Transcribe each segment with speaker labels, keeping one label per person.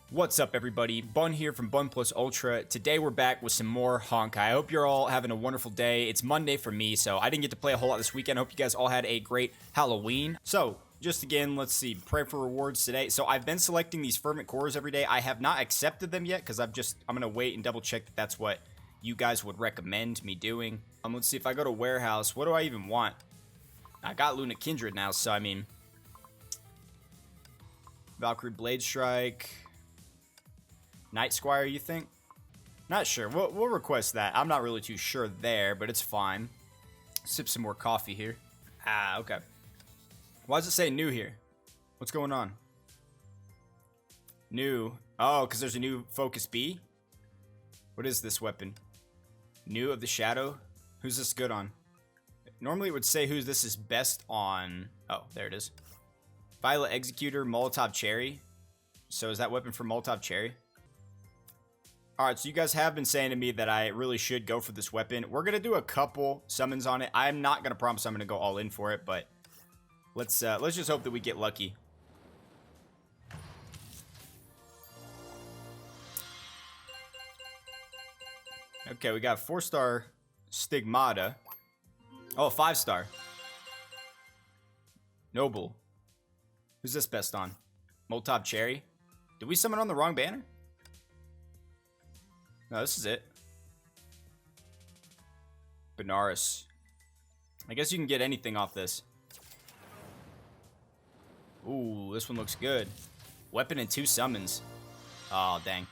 Speaker 1: What's up, everybody? Bun here from BunPlusUltra. Today we're back with some more Honkai. I hope you're all having a wonderful day. It's Monday for me, so I didn't get to play a whole lot this weekend. I hope you guys all had a great Halloween. So, just again, let's see. Pray for rewards today. So, I've been selecting these fervent cores every day. I have not accepted them yet because I'm going to wait and double check that that's what you guys would recommend me doing. Let's see if I go to warehouse. What do I even want? I got Luna Kindred now, so I mean, Valkyrie Blade Strike. Night Squire, you think? Not sure. We'll request that. I'm not really too sure there, but it's fine. Sip some more coffee here. Ah, okay. Why does it say new here? What's going on? New. Oh, because there's a new Focus B? What is this weapon? New of the Shadow? Who's this good on? Normally it would say who this is best on. Oh, there it is. Violet Executor, Molotov Cherry. So is that weapon for Molotov Cherry? Alright, so you guys have been saying to me that I really should go for this weapon. We're going to do a couple summons on it. I'm not going to promise I'm going to go all in for it, but let's just hope that we get lucky. Okay, we got 4-star Stigmata. Oh, 5-star. Noble. Who's this best on? Molotov Cherry? Did we summon on the wrong banner? No, this is it. Benares. I guess you can get anything off this. Ooh, this one looks good. Weapon and 2 summons. Oh, dang.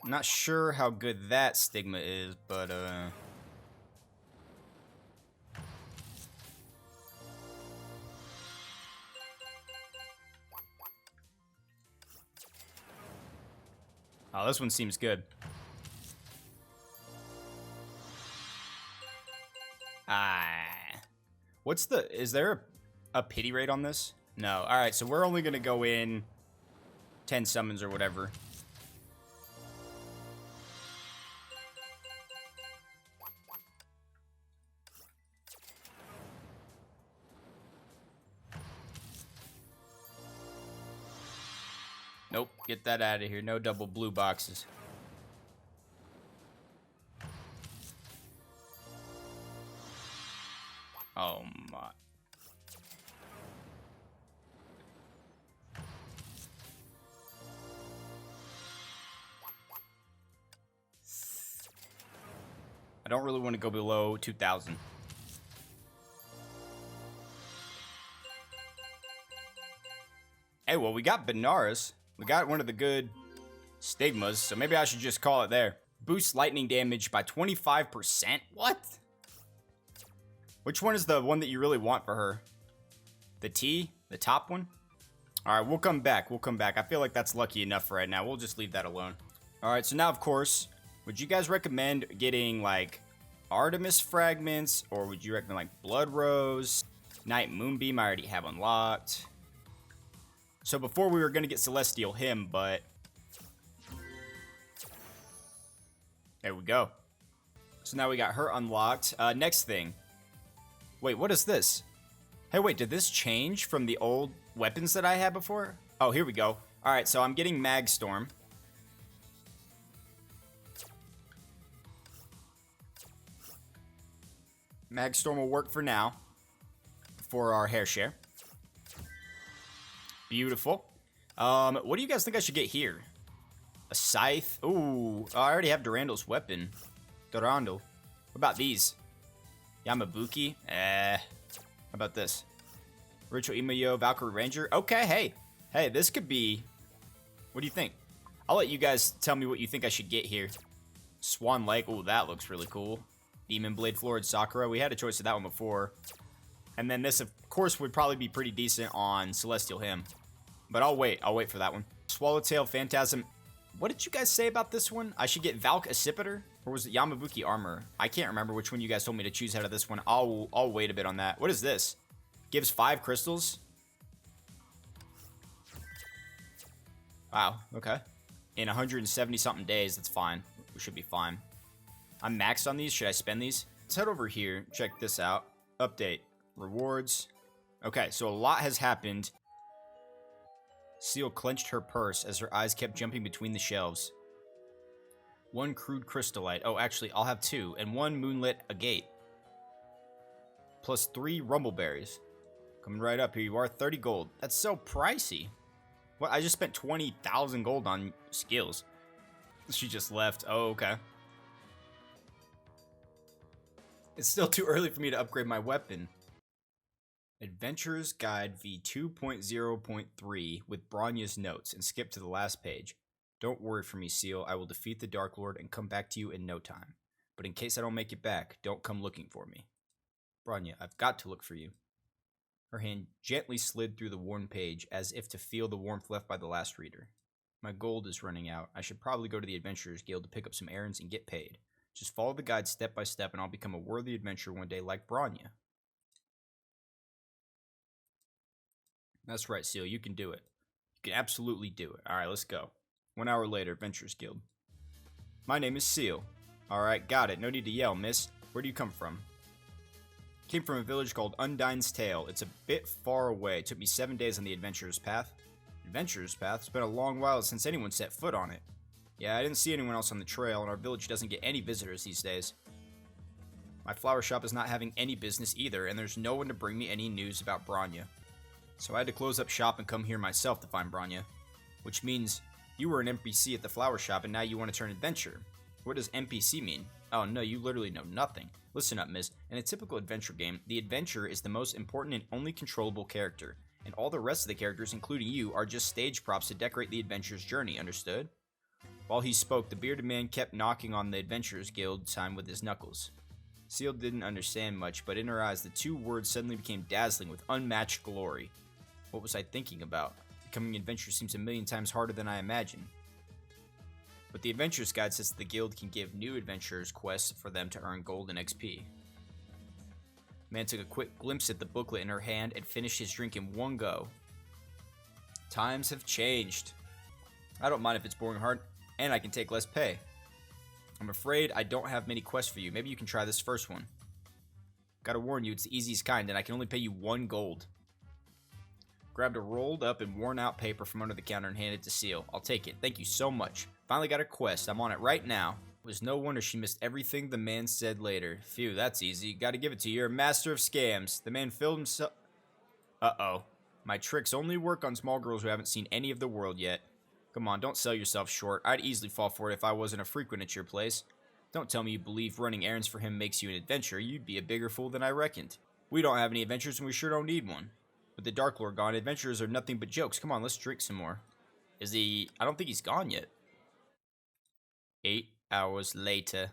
Speaker 1: Not sure how good that stigma is, but oh, this one seems good. Is there a pity rate on this? No. All right, so we're only going to go in 10 summons or whatever. Nope, get that out of here. No double blue boxes. Oh my. I don't really want to go below 2,000. Hey, well, we got Benares. We got one of the good stigmas, so maybe I should just call it there. Boost lightning damage by 25%? What? Which one is the one that you really want for her? The T? The top one? Alright, we'll come back. We'll come back. I feel like that's lucky enough for right now. We'll just leave that alone. Alright, so now, of course, would you guys recommend getting, like, Artemis Fragments? Or would you recommend, like, Blood Rose? Night Moonbeam I already have unlocked. So before we were going to get Celestial Hymn, but there we go. So now we got her unlocked. Next thing. Wait, what is this? Hey, wait, did this change from the old weapons that I had before? Oh, here we go. All right, so I'm getting Magstorm. Magstorm will work for now for our hair share. Beautiful. What do you guys think I should get here? A scythe? Ooh, I already have Durandal's weapon. Durandal. What about these? Yamabuki? How about this? Ritual Imayo, Valkyrie Ranger? Okay, hey, this could be... What do you think? I'll let you guys tell me what you think I should get here. Swan Lake. Ooh, that looks really cool. Demon Blade Florid Sakura. We had a choice of that one before. And then this, of course, would probably be pretty decent on Celestial Hymn. But I'll wait for that one. Swallowtail Phantasm. What did you guys say about this one? I should get Valk Accipiter? Or was it Yamabuki Armor? I can't remember which one you guys told me to choose out of this one. I'll wait a bit on that. What is this? Gives 5 crystals? Wow, okay. in 170 something days. That's fine. We should be fine. I'm maxed on these. Should I spend these? Let's head over here. Check this out. Update. Rewards. Okay, so a lot has happened. Seele clenched her purse as her eyes kept jumping between the shelves. 1 crude crystallite. Oh, actually, I'll have 2. And 1 moonlit agate. Plus 3 rumbleberries. Coming right up. Here you are. 30 gold. That's so pricey. What? I just spent 20,000 gold on skills. She just left. Oh, okay. It's still too early for me to upgrade my weapon. Adventurer's Guide V2.0.3 with Bronya's notes, and skip to the last page. Don't worry for me, Seele. I will defeat the Dark Lord and come back to you in no time. But in case I don't make it back, don't come looking for me. Bronya, I've got to look for you. Her hand gently slid through the worn page, as if to feel the warmth left by the last reader. My gold is running out. I should probably go to the Adventurers Guild to pick up some errands and get paid. Just follow the guide step by step, and I'll become a worthy adventurer one day like Bronya. That's right, Seele. You can do it. You can absolutely do it. Alright, let's go. 1 hour later, Adventurers Guild. My name is Seele. Alright, got it. No need to yell, miss. Where do you come from? Came from a village called Undine's Tale. It's a bit far away. It took me 7 days on the Adventurer's Path. Adventurer's Path? It's been a long while since anyone set foot on it. Yeah, I didn't see anyone else on the trail, and our village doesn't get any visitors these days. My flower shop is not having any business either, and there's no one to bring me any news about Bronya. So I had to close up shop and come here myself to find Bronya. Which means you were an NPC at the flower shop, and now you want to turn adventurer. What does NPC mean? Oh no, you literally know nothing. Listen up, miss. In a typical adventure game, the adventurer is the most important and only controllable character, and all the rest of the characters, including you, are just stage props to decorate the adventurer's journey, understood? While he spoke, the bearded man kept knocking on the Adventurers Guild sign with his knuckles. Seele didn't understand much, but in her eyes, the 2 words suddenly became dazzling with unmatched glory. What was I thinking about? Becoming an adventurer seems a million times harder than I imagined. But the Adventurer's Guide says the guild can give new adventurers quests for them to earn gold and XP. The man took a quick glimpse at the booklet in her hand and finished his drink in one go. Times have changed. I don't mind if it's boring hard, and I can take less pay. I'm afraid I don't have many quests for you. Maybe you can try this first one. Gotta warn you, it's the easiest kind, and I can only pay you 1 gold. Grabbed a rolled up and worn out paper from under the counter and handed it to Seele. I'll take it. Thank you so much. Finally got a quest. I'm on it right now. It was no wonder she missed everything the man said later. Phew, that's easy. Gotta give it to you. You're a master of scams. The man filled himself... Uh-oh. My tricks only work on small girls who haven't seen any of the world yet. Come on, don't sell yourself short. I'd easily fall for it if I wasn't a frequent at your place. Don't tell me you believe running errands for him makes you an adventurer. You'd be a bigger fool than I reckoned. We don't have any adventures, and we sure don't need one. With the Dark Lord gone, adventurers are nothing but jokes. Come on, let's drink some more. Is he... I don't think he's gone yet. 8 hours later.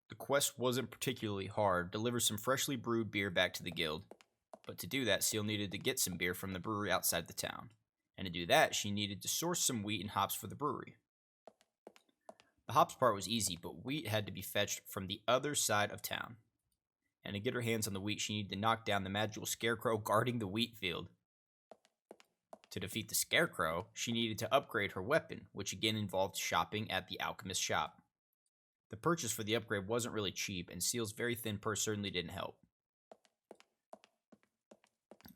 Speaker 1: The quest wasn't particularly hard. Deliver some freshly brewed beer back to the guild. But to do that, Seele needed to get some beer from the brewery outside the town. And to do that, she needed to source some wheat and hops for the brewery. The hops part was easy, but wheat had to be fetched from the other side of town. And to get her hands on the wheat, she needed to knock down the magical scarecrow guarding the wheat field. To defeat the scarecrow, she needed to upgrade her weapon, which again involved shopping at the alchemist's shop. The purchase for the upgrade wasn't really cheap, and Seele's very thin purse certainly didn't help.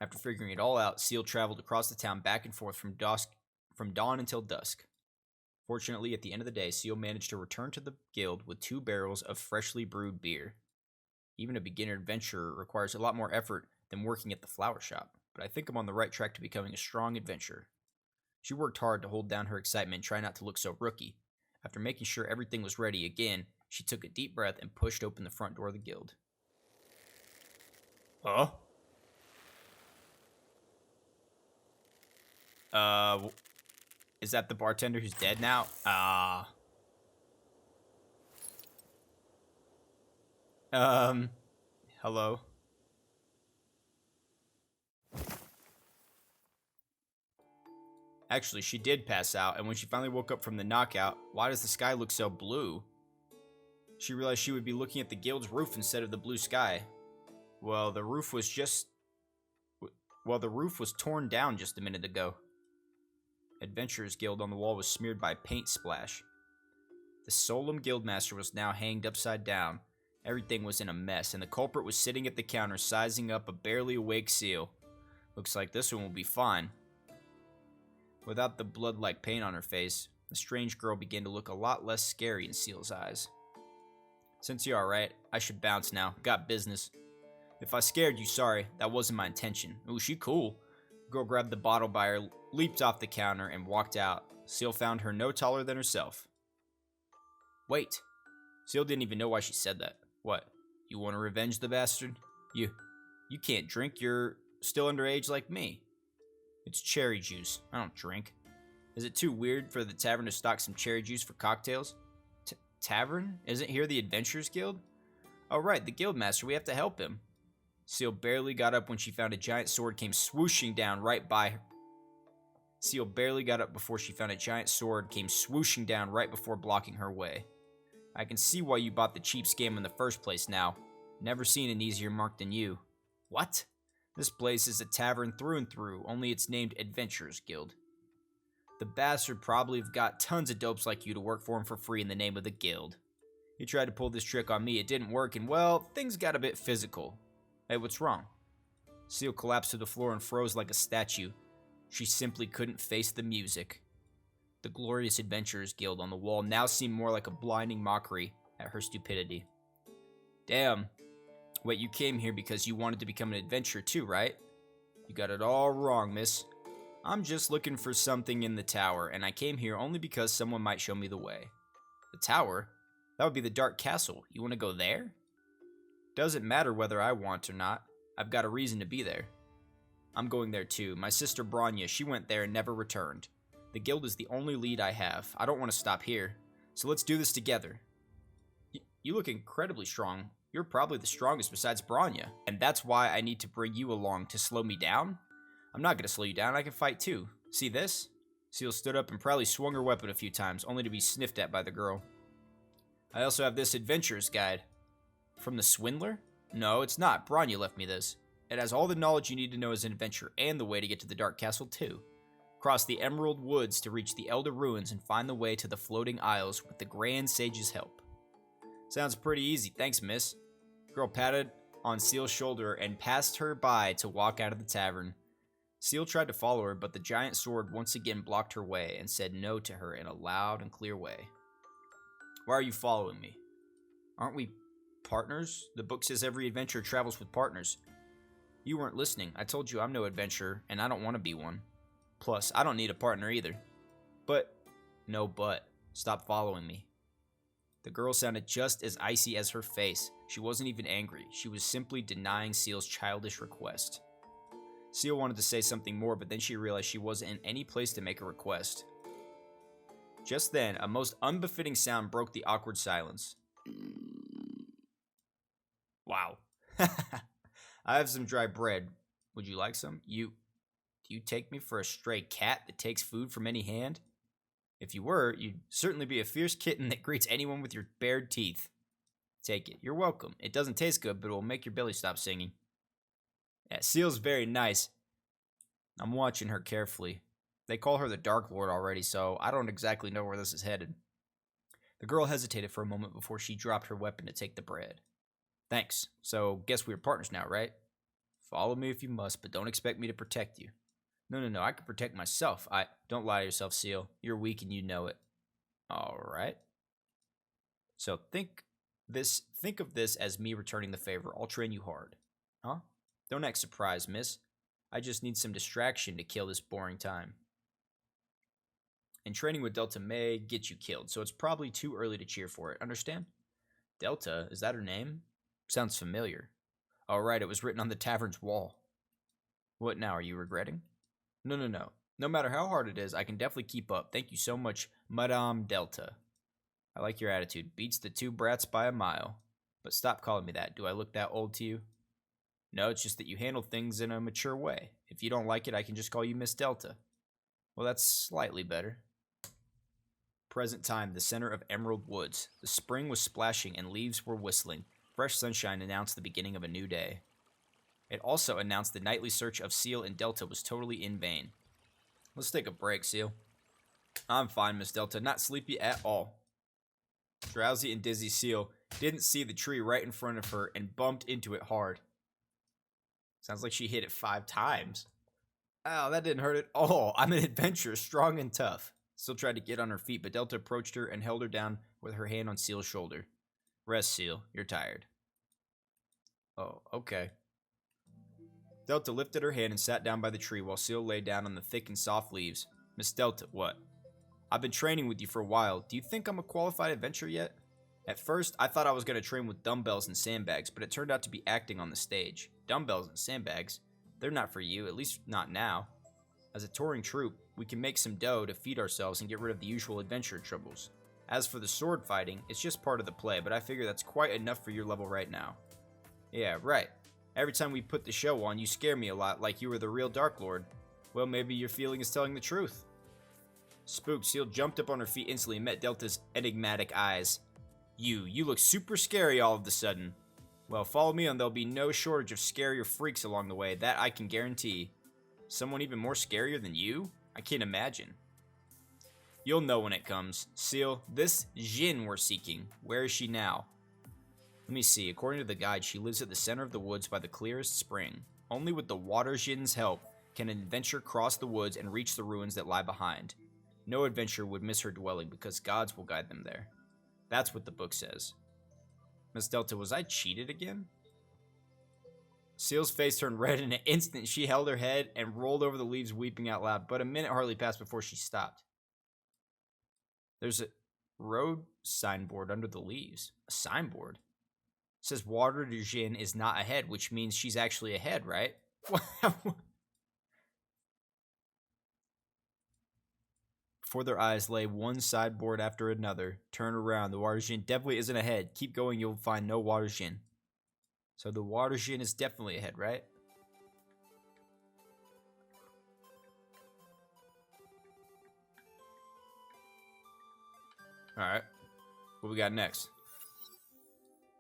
Speaker 1: After figuring it all out, Seele traveled across the town back and forth from dawn until dusk. Fortunately, at the end of the day, Seele managed to return to the guild with 2 barrels of freshly brewed beer. Even a beginner adventurer requires a lot more effort than working at the flower shop, but I think I'm on the right track to becoming a strong adventurer. She worked hard to hold down her excitement and try not to look so rookie. After making sure everything was ready again, she took a deep breath and pushed open the front door of the guild. Huh? Is that the bartender who's dead now? Hello? Actually, she did pass out, and when she finally woke up from the knockout, why does the sky look so blue? She realized she would be looking at the guild's roof instead of the blue sky. Well, the roof was torn down just a minute ago. Adventurers Guild on the wall was smeared by paint splash. The Solemn Guildmaster was now hanged upside down. Everything was in a mess, and the culprit was sitting at the counter sizing up a barely awake Seele. Looks like this one will be fine. Without the blood-like paint on her face, the strange girl began to look a lot less scary in Seele's eyes. Since you're alright, I should bounce now. Got business. If I scared you, sorry. That wasn't my intention. Ooh, she cool. The girl grabbed the bottle by her, leaped off the counter, and walked out. Seele found her no taller than herself. Wait. Seele didn't even know why she said that. What? You want to revenge the bastard? You can't drink. You're still underage like me. It's cherry juice. I don't drink. Is it too weird for the tavern to stock some cherry juice for cocktails? Tavern? Isn't here the Adventurers Guild? Oh right, the Guildmaster. We have to help him. Seele barely got up when she found a giant sword came swooshing down right by her. Seele barely got up before she found a giant sword came swooshing down right before blocking her way. I can see why you bought the cheap scam in the first place now. Never seen an easier mark than you. What? This place is a tavern through and through, only it's named Adventurers Guild. The bastard probably have got tons of dopes like you to work for him for free in the name of the guild. He tried to pull this trick on me, it didn't work, and well, things got a bit physical. Hey, what's wrong? Seele collapsed to the floor and froze like a statue. She simply couldn't face the music. The glorious Adventurers Guild on the wall now seemed more like a blinding mockery at her stupidity. Damn. Wait, you came here because you wanted to become an adventurer too, right? You got it all wrong, miss. I'm just looking for something in the tower, and I came here only because someone might show me the way. The tower? That would be the Dark Castle. You want to go there? Doesn't matter whether I want or not. I've got a reason to be there. I'm going there too. My sister Bronya, she went there and never returned. The guild is the only lead I have. I don't want to stop here. So let's do this together. You look incredibly strong. You're probably the strongest besides Bronya. And that's why I need to bring you along to slow me down? I'm not going to slow you down. I can fight too. See this? Seele stood up and proudly swung her weapon a few times, only to be sniffed at by the girl. I also have this adventurer's guide. From the swindler? No, it's not. Bronya left me this. It has all the knowledge you need to know as an adventurer and the way to get to the Dark Castle too. Cross the Emerald Woods to reach the Elder Ruins and find the way to the Floating Isles with the Grand Sage's help. Sounds pretty easy. Thanks, miss. Girl patted on Seele's shoulder and passed her by to walk out of the tavern. Seele tried to follow her, but the giant sword once again blocked her way and said no to her in a loud and clear way. Why are you following me? Aren't we partners? The book says every adventurer travels with partners. You weren't listening. I told you I'm no adventurer, and I don't want to be one. Plus, I don't need a partner either. But, no but. Stop following me. The girl sounded just as icy as her face. She wasn't even angry. She was simply denying Seele's childish request. Seele wanted to say something more, but then she realized she wasn't in any place to make a request. Just then, a most unbefitting sound broke the awkward silence. Wow. I have some dry bread. Would you like some? Do you take me for a stray cat that takes food from any hand? If you were, you'd certainly be a fierce kitten that greets anyone with your bared teeth. Take it. You're welcome. It doesn't taste good, but it will make your belly stop singing. Yeah, Seele's very nice. I'm watching her carefully. They call her the Dark Lord already, so I don't exactly know where this is headed. The girl hesitated for a moment before she dropped her weapon to take the bread. Thanks. So, guess we're partners now, right? Follow me if you must, but don't expect me to protect you. No, I can protect myself. Don't lie to yourself, Seele. You're weak and you know it. Alright. So, think of this as me returning the favor. I'll train you hard. Huh? Don't act surprised, miss. I just need some distraction to kill this boring time. And training with Delta may get you killed, so it's probably too early to cheer for it. Understand? Delta? Is that her name? Sounds familiar. Alright, it was written on the tavern's wall. What now, are you regretting? No. No matter how hard it is, I can definitely keep up. Thank you so much, Madame Delta. I like your attitude. Beats the two brats by a mile. But stop calling me that. Do I look that old to you? No, it's just that you handle things in a mature way. If you don't like it, I can just call you Miss Delta. Well, that's slightly better. Present time, the center of Emerald Woods. The spring was splashing and leaves were whistling. Fresh sunshine announced the beginning of a new day. It also announced the nightly search of Seele and Delta was totally in vain. Let's take a break, Seele. I'm fine, Miss Delta. Not sleepy at all. Drowsy and dizzy Seele didn't see the tree right in front of her and bumped into it hard. Sounds like she hit it 5 times. Ow, that didn't hurt at all. I'm an adventurer, strong and tough. Still tried to get on her feet, but Delta approached her and held her down with her hand on Seele's shoulder. Rest, Seele. You're tired. Oh, okay. Delta lifted her hand and sat down by the tree while Seele lay down on the thick and soft leaves. Miss Delta, what? I've been training with you for a while. Do you think I'm a qualified adventurer yet? At first, I thought I was going to train with dumbbells and sandbags, but it turned out to be acting on the stage. Dumbbells and sandbags? They're not for you, at least not now. As a touring troupe, we can make some dough to feed ourselves and get rid of the usual adventure troubles. As for the sword fighting, it's just part of the play, but I figure that's quite enough for your level right now. Yeah, right. Every time we put the show on, you scare me a lot like you were the real Dark Lord. Well, maybe your feeling is telling the truth. Spooked, Seele jumped up on her feet instantly and met Delta's enigmatic eyes. You look super scary all of a sudden. Well, follow me and there'll be no shortage of scarier freaks along the way, that I can guarantee. Someone even more scarier than you? I can't imagine. You'll know when it comes. Seele, this djinn we're seeking, where is she now? Let me see, according to the guide, she lives at the center of the woods by the clearest spring. Only with the water djinn's help can an adventurer cross the woods and reach the ruins that lie behind. No adventurer would miss her dwelling because gods will guide them there. That's what the book says. Miss Delta, was I cheated again? Seele's face turned red in an instant. She held her head and rolled over the leaves, weeping out loud, but a minute hardly passed before she stopped. There's a road signboard under the leaves. A signboard? It says water djinn is not ahead, which means she's actually ahead, right? Before their eyes lay one sideboard after another. Turn around. The water djinn definitely isn't ahead. Keep going, you'll find no water djinn. So the water djinn is definitely ahead, right? Alright. What we got next?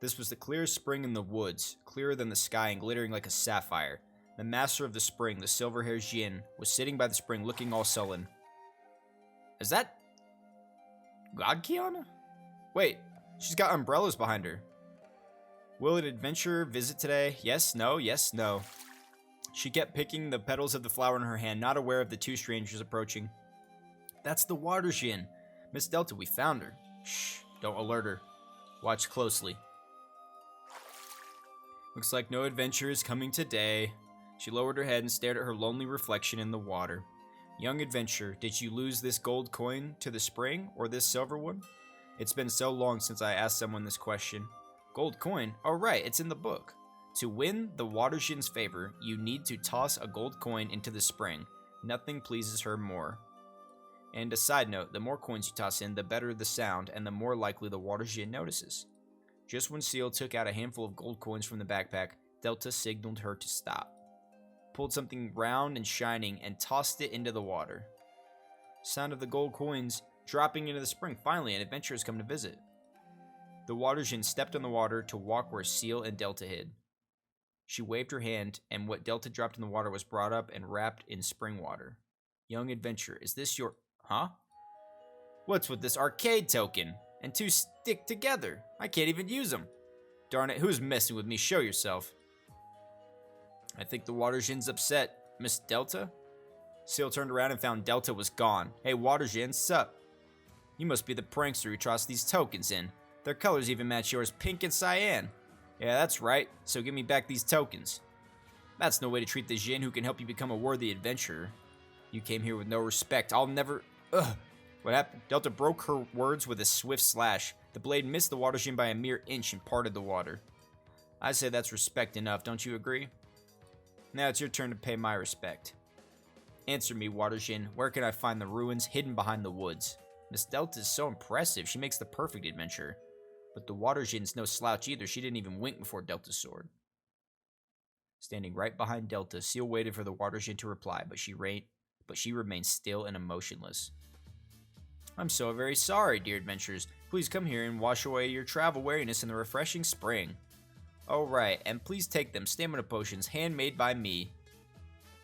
Speaker 1: This was the clearest spring in the woods, clearer than the sky and glittering like a sapphire. The master of the spring, the silver-haired djinn, was sitting by the spring looking all sullen. Is that God Kiana? Wait, she's got umbrellas behind her. Will an adventurer visit today? Yes, no, yes, no. She kept picking the petals of the flower in her hand, not aware of the 2 strangers approaching. That's the water djinn. Miss Delta, we found her. Shh, don't alert her. Watch closely. Looks like no adventure is coming today. She lowered her head and stared at her lonely reflection in the water. Young adventurer, did you lose this gold coin to the spring, or this silver one? It's been so long since I asked someone this question. Gold coin? Oh right, it's in the book. To win the water djinn's favor, you need to toss a gold coin into the spring. Nothing pleases her more. And a side note, the more coins you toss in, the better the sound, and the more likely the water djinn notices. Just when Seele took out a handful of gold coins from the backpack, Delta signaled her to stop. Pulled something round and shining and tossed it into the water. Sound of the gold coins dropping into the spring. Finally, an adventurer has come to visit. The water djinn stepped on the water to walk where Seele and Delta hid. She waved her hand, and what Delta dropped in the water was brought up and wrapped in spring water. Young adventurer, is this your... Huh? What's with this arcade token? And 2 stick together. I can't even use them. Darn it, who's messing with me? Show yourself. I think the water djinn's upset. Miss Delta? Seele turned around and found Delta was gone. Hey, water djinn, sup? You must be the prankster who tossed these tokens in. Their colors even match yours, pink and cyan. Yeah, that's right. So give me back these tokens. That's no way to treat the djinn who can help you become a worthy adventurer. You came here with no respect. I'll never... Ugh. What happened? Delta broke her words with a swift slash. The blade missed the water djinn by a mere inch and parted the water. I say that's respect enough, don't you agree? Now it's your turn to pay my respect. Answer me, water djinn. Where can I find the ruins hidden behind the woods? Miss Delta is so impressive. She makes the perfect adventurer. But the water djinn's no slouch either. She didn't even wink before Delta's sword. Standing right behind Delta, Seele waited for the water djinn to reply, but she remained still and emotionless. I'm so very sorry, dear adventurers. Please come here and wash away your travel weariness in the refreshing spring. Oh right, and please take them, stamina potions, handmade by me.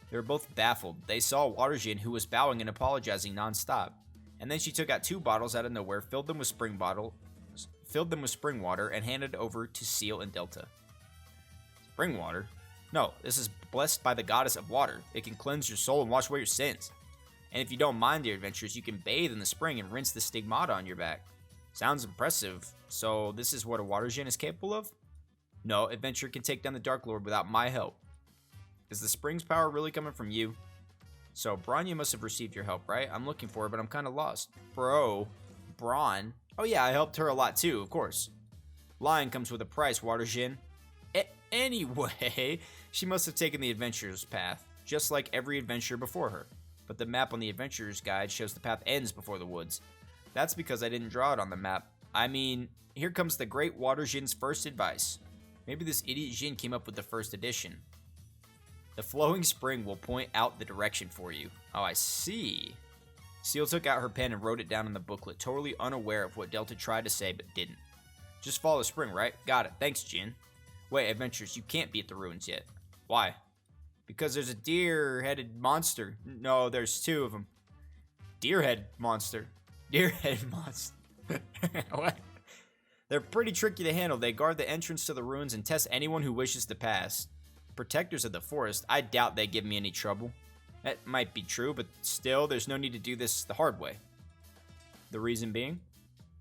Speaker 1: They were both baffled. They saw a water djinn who was bowing and apologizing non-stop. And then she took out 2 bottles out of nowhere, filled them with spring water, and handed it over to Seele and Delta. Spring water? No, this is blessed by the goddess of water. It can cleanse your soul and wash away your sins. And if you don't mind your adventures, you can bathe in the spring and rinse the stigmata on your back. Sounds impressive. So this is what a water djinn is capable of? No, adventure can take down the Dark Lord without my help. Is the spring's power really coming from you? So Bronya must have received your help, right? I'm looking for her, but I'm kind of lost. Bron? Oh yeah, I helped her a lot too, of course. Lying comes with a price, water djinn. Anyway, she must have taken the adventurer's path, just like every adventurer before her. But the map on the adventurer's guide shows the path ends before the woods. That's because I didn't draw it on the map. I mean, here comes the great water djinn's first advice. Maybe this idiot djinn came up with the first edition. The flowing spring will point out the direction for you. Oh, I see. Seele took out her pen and wrote it down in the booklet, totally unaware of what Delta tried to say but didn't. Just follow the spring, right? Got it. Thanks, Jinn. Wait, adventurers, you can't be at the ruins yet. Why? Because there's a deer-headed monster. No, there's 2 of them. Deer-head monster. Deer-head monster. What? They're pretty tricky to handle. They guard the entrance to the ruins and test anyone who wishes to pass. Protectors of the forest, I doubt they give me any trouble. That might be true, but still, there's no need to do this the hard way. The reason being?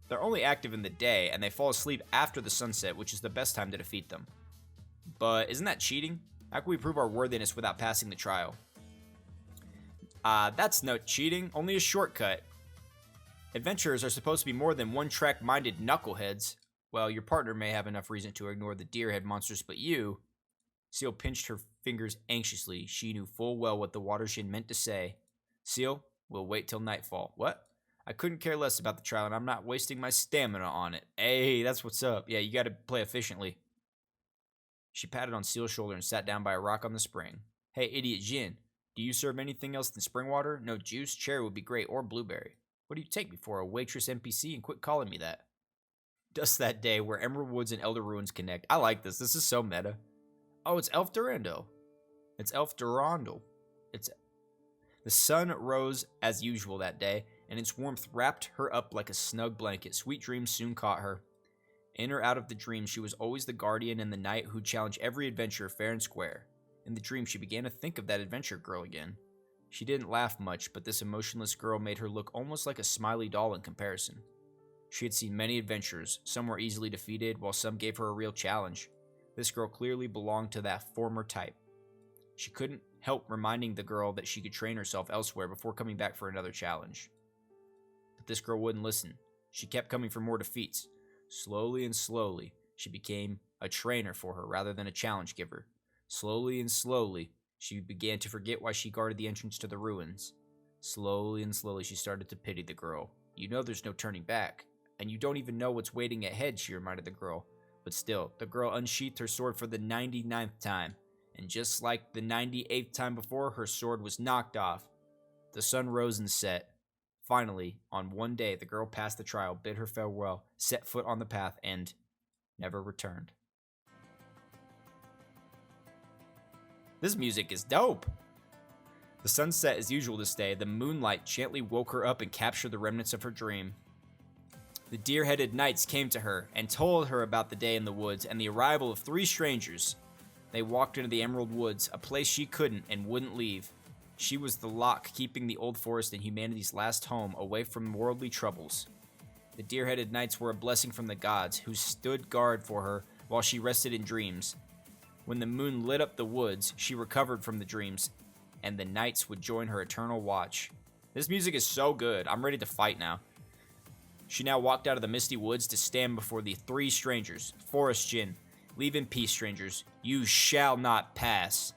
Speaker 1: They're only active in the day, and they fall asleep after the sunset, which is the best time to defeat them. But isn't that cheating? How can we prove our worthiness without passing the trial? That's no cheating, only a shortcut. Adventurers are supposed to be more than one-track-minded knuckleheads. Well, your partner may have enough reason to ignore the deer-head monsters, but you... Seele pinched her fingers anxiously. She knew full well what the water djinn meant to say. Seele, we'll wait till nightfall. What? I couldn't care less about the trial, and I'm not wasting my stamina on it. Hey, that's what's up. Yeah, you gotta play efficiently. She patted on Seele's shoulder and sat down by a rock on the spring. Hey, idiot djinn, do you serve anything else than spring water? No juice? Cherry would be great, or blueberry. What do you take me for, a waitress NPC? And quit calling me that. Dust that day where Emerald Woods and Elder Ruins connect. I like this. This is so meta. Oh, it's Elf Durandal. The sun rose as usual that day, and its warmth wrapped her up like a snug blanket. Sweet dreams soon caught her. In or out of the dream, she was always the guardian and the knight who challenged every adventurer fair and square. In the dream, she began to think of that adventure girl again. She didn't laugh much, but this emotionless girl made her look almost like a smiley doll in comparison. She had seen many adventurers. Some were easily defeated, while some gave her a real challenge. This girl clearly belonged to that former type. She couldn't help reminding the girl that she could train herself elsewhere before coming back for another challenge. But this girl wouldn't listen. She kept coming for more defeats. Slowly and slowly, she became a trainer for her rather than a challenge giver. Slowly and slowly, she began to forget why she guarded the entrance to the ruins. Slowly and slowly, she started to pity the girl. You know there's no turning back, and you don't even know what's waiting ahead, she reminded the girl. But still, the girl unsheathed her sword for the 99th time, and just like the 98th time before, her sword was knocked off. The sun rose and set. Finally, on one day, the girl passed the trial, bid her farewell, set foot on the path, and never returned. This music is dope! The sun set as usual this day. The moonlight gently woke her up and captured the remnants of her dream. The deer-headed knights came to her and told her about the day in the woods and the arrival of 3 strangers. They walked into the Emerald Woods, a place she couldn't and wouldn't leave. She was the lock keeping the old forest and humanity's last home away from worldly troubles. The deer-headed knights were a blessing from the gods, who stood guard for her while she rested in dreams. When the moon lit up the woods, she recovered from the dreams, and the knights would join her eternal watch. This music is so good. I'm ready to fight now. She now walked out of the misty woods to stand before the 3 strangers. Forest djinn, leave in peace, strangers. You shall not pass.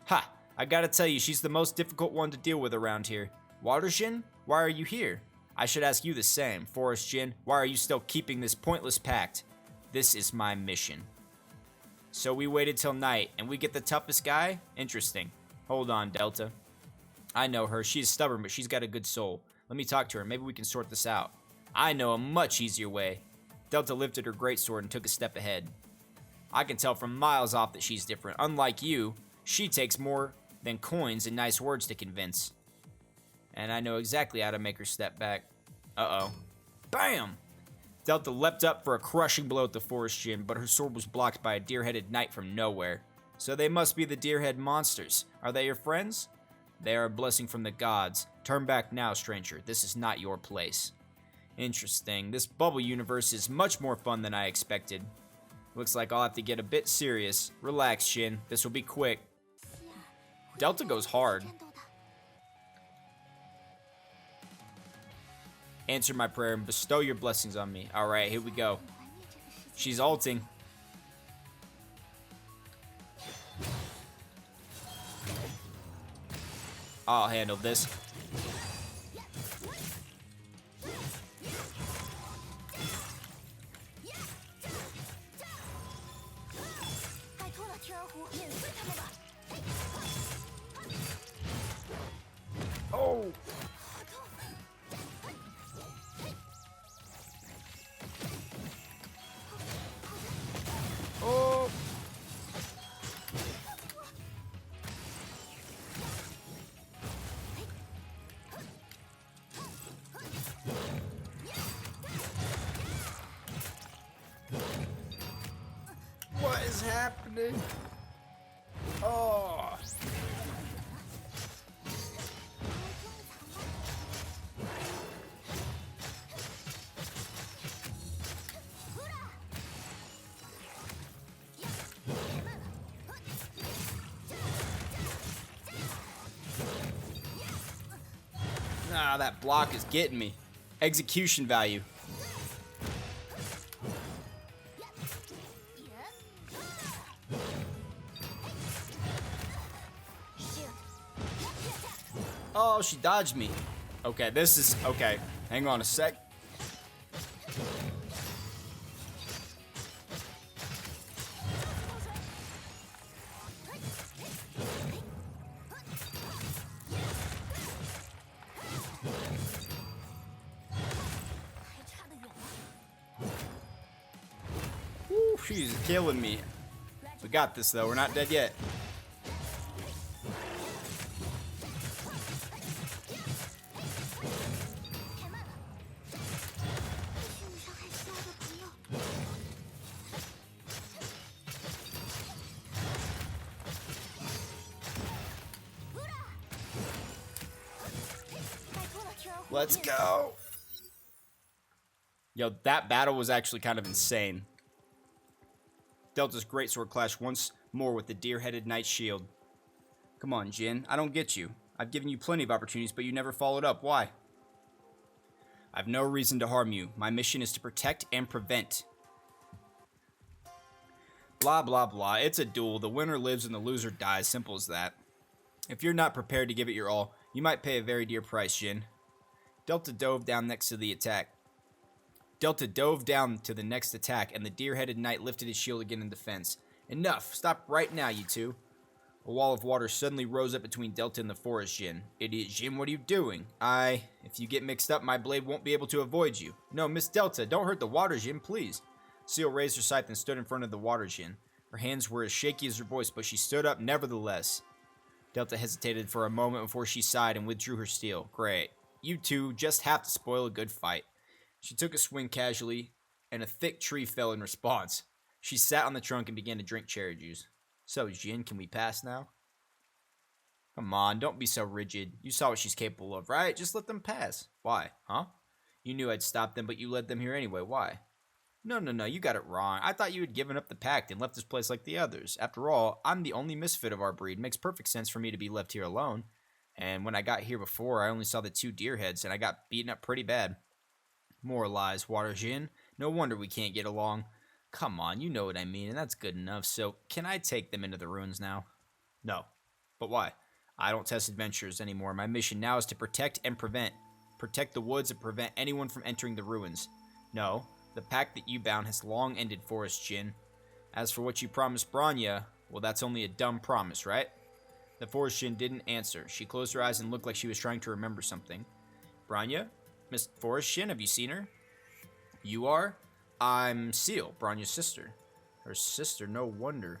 Speaker 1: Ha! I gotta tell you, she's the most difficult one to deal with around here. Water djinn, why are you here? I should ask you the same. Forest djinn, why are you still keeping this pointless pact? This is my mission. So we waited till night, and we get the toughest guy? Interesting. Hold on, Delta. I know her. She's stubborn, but she's got a good soul. Let me talk to her. Maybe we can sort this out. I know a much easier way. Delta lifted her greatsword and took a step ahead. I can tell from miles off that she's different. Unlike you, she takes more than coins and nice words to convince. And I know exactly how to make her step back. Uh-oh. Bam! Delta leapt up for a crushing blow at the forest djinn, but her sword was blocked by a deer-headed knight from nowhere. So they must be the deer-head monsters. Are they your friends? They are a blessing from the gods. Turn back now, stranger. This is not your place. Interesting. This bubble universe is much more fun than I expected. Looks like I'll have to get a bit serious. Relax, Shin. This will be quick. Delta goes hard. Answer my prayer and bestow your blessings on me. Alright, here we go. She's ulting. I'll handle this. Oh! Oh! What is happening? Oh! Ah, that block is getting me. Execution value. Oh, she dodged me. Okay, this is... Okay, hang on a sec. Woo, she's killing me. We got this, though. We're not dead yet. Let's go. Yo, that battle was actually kind of insane. Delta's greatsword clashed once more with the deer-headed knight's shield. Come on, Jin. I don't get you. I've given you plenty of opportunities, but you never followed up. Why? I've no reason to harm you. My mission is to protect and prevent. Blah, blah, blah. It's a duel. The winner lives and the loser dies. Simple as that. If you're not prepared to give it your all, you might pay a very dear price, Jin. Delta dove down next to the attack. Delta dove down to the next attack, and the deer-headed knight lifted his shield again in defense. Enough! Stop right now, you two. A wall of water suddenly rose up between Delta and the forest djinn. Idiot Jin, what are you doing? If you get mixed up, my blade won't be able to avoid you. No, Miss Delta, don't hurt the water djinn, please. Seele raised her scythe and stood in front of the water djinn. Her hands were as shaky as her voice, but she stood up nevertheless. Delta hesitated for a moment before she sighed and withdrew her steel. Great. You two just have to spoil a good fight. She took a swing casually, and a thick tree fell in response. She sat on the trunk and began to drink cherry juice. So, Jin, can we pass now? Come on, don't be so rigid. You saw what she's capable of, right? Just let them pass. Why? Huh? You knew I'd stop them, but you led them here anyway. Why? No, you got it wrong. I thought you had given up the pact and left this place like the others. After all, I'm the only misfit of our breed. It makes perfect sense for me to be left here alone. And when I got here before, I only saw the two deer heads, and I got beaten up pretty bad. More lies, Water Jin. No wonder we can't get along. Come on, you know what I mean, and that's good enough. So, can I take them into the ruins now? No. But why? I don't test adventurers anymore. My mission now is to protect and prevent. Protect the woods and prevent anyone from entering the ruins. No, the pact that you bound has long ended, Forest Jin. As for what you promised Bronya, well, that's only a dumb promise, right? The forest djinn didn't answer. She closed her eyes and looked like she was trying to remember something. Bronya? Miss Forest Djinn, have you seen her? You are? I'm Seele, Bronya's sister. Her sister, no wonder.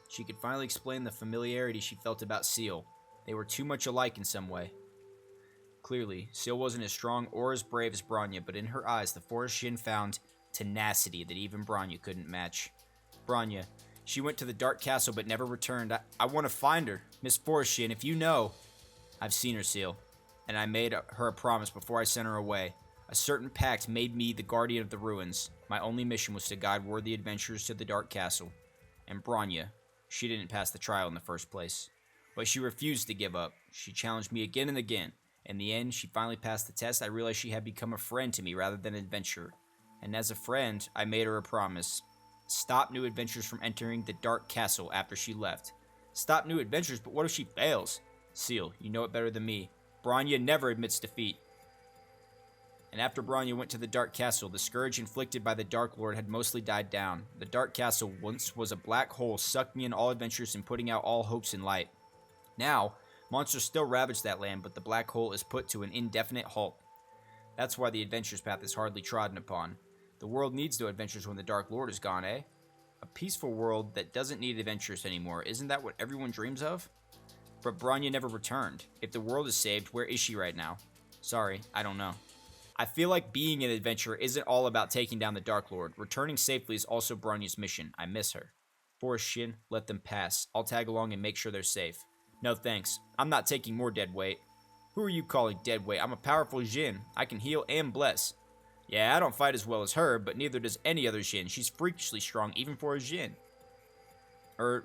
Speaker 1: She could finally explain the familiarity she felt about Seele. They were too much alike in some way. clearly. Seele wasn't as strong or as brave as Bronya, but in her eyes, the forest djinn found tenacity that even Bronya couldn't match. Bronya, she went to the Dark Castle but never returned. I want to find her. Miss Forest Djinn, if you know. I've seen her, Seele, and I made her a promise before I sent her away. A certain pact made me the guardian of the ruins. My only mission was to guide worthy adventurers to the Dark Castle. And Bronya, she didn't pass the trial in the first place. But she refused to give up. She challenged me again and again. In the end, she finally passed the test. I realized she had become a friend to me rather than an adventurer. And as a friend, I made her a promise. Stop new adventurers from entering the Dark Castle after she left. Stop new adventurers, but what if she fails? Seele, you know it better than me. Bronya never admits defeat. And after Bronya went to the Dark Castle, the scourge inflicted by the Dark Lord had mostly died down. The Dark Castle once was a black hole sucking in all adventures and putting out all hopes in light. Now, monsters still ravage that land, but the black hole is put to an indefinite halt. That's why the adventurer's path is hardly trodden upon. The world needs no adventures when the Dark Lord is gone, eh? A peaceful world that doesn't need adventurers anymore. Isn't that what everyone dreams of? But Bronya never returned. If the world is saved, where is she right now? Sorry, I don't know. I feel like being an adventurer isn't all about taking down the Dark Lord. Returning safely is also Bronya's mission. I miss her. Forest Djinn, let them pass. I'll tag along and make sure they're safe. No thanks. I'm not taking more dead weight. Who are you calling dead weight? I'm a powerful djinn. I can heal and bless. Yeah, I don't fight as well as her, but neither does any other djinn. She's freakishly strong even for a djinn.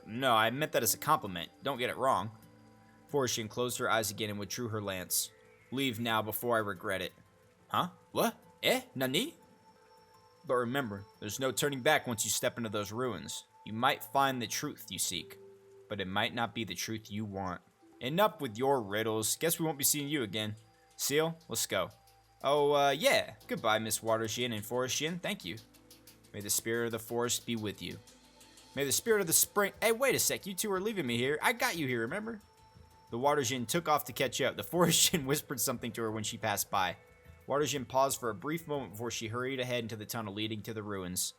Speaker 1: No, I meant that as a compliment. Don't get it wrong. Forest Djinn closed her eyes again and withdrew her lance. Leave now before I regret it. Huh? What? Nani? But remember, there's no turning back once you step into those ruins. You might find the truth you seek, but it might not be the truth you want. Enough with your riddles. Guess we won't be seeing you again. Seele, let's go. Oh, yeah. Goodbye, Miss Water Djinn and Forest Djinn. Thank you. May the spirit of the forest be with you. May the spirit of the spring... Hey, wait a sec. You two are leaving me here. I got you here, remember? The Water Djinn took off to catch up. The Forest Djinn whispered something to her when she passed by. Water Djinn paused for a brief moment before she hurried ahead into the tunnel leading to the ruins.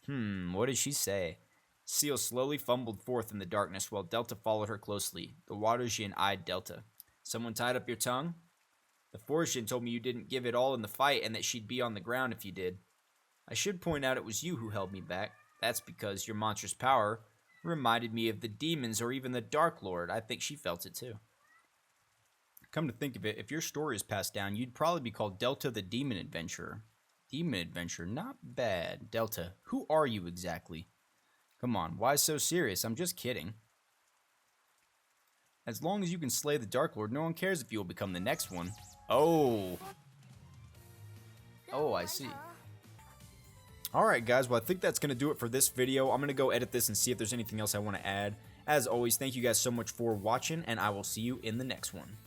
Speaker 1: What did she say? Seele slowly fumbled forth in the darkness while Delta followed her closely. The Water Djinn eyed Delta. Someone tied up your tongue? The Forest Djinn told me you didn't give it all in the fight and that she'd be on the ground if you did. I should point out it was you who held me back. That's because your monstrous power reminded me of the demons or even the Dark Lord. I think she felt it too. Come to think of it, if your story is passed down, you'd probably be called Delta the Demon Adventurer. Demon Adventurer, not bad. Delta, who are you exactly? Come on, why so serious? I'm just kidding. As long as you can slay the Dark Lord, no one cares if you will become the next one. Oh, I see. Alright guys, well I think that's going to do it for this video. I'm going to go edit this and see if there's anything else I want to add. As always, thank you guys so much for watching, and I will see you in the next one.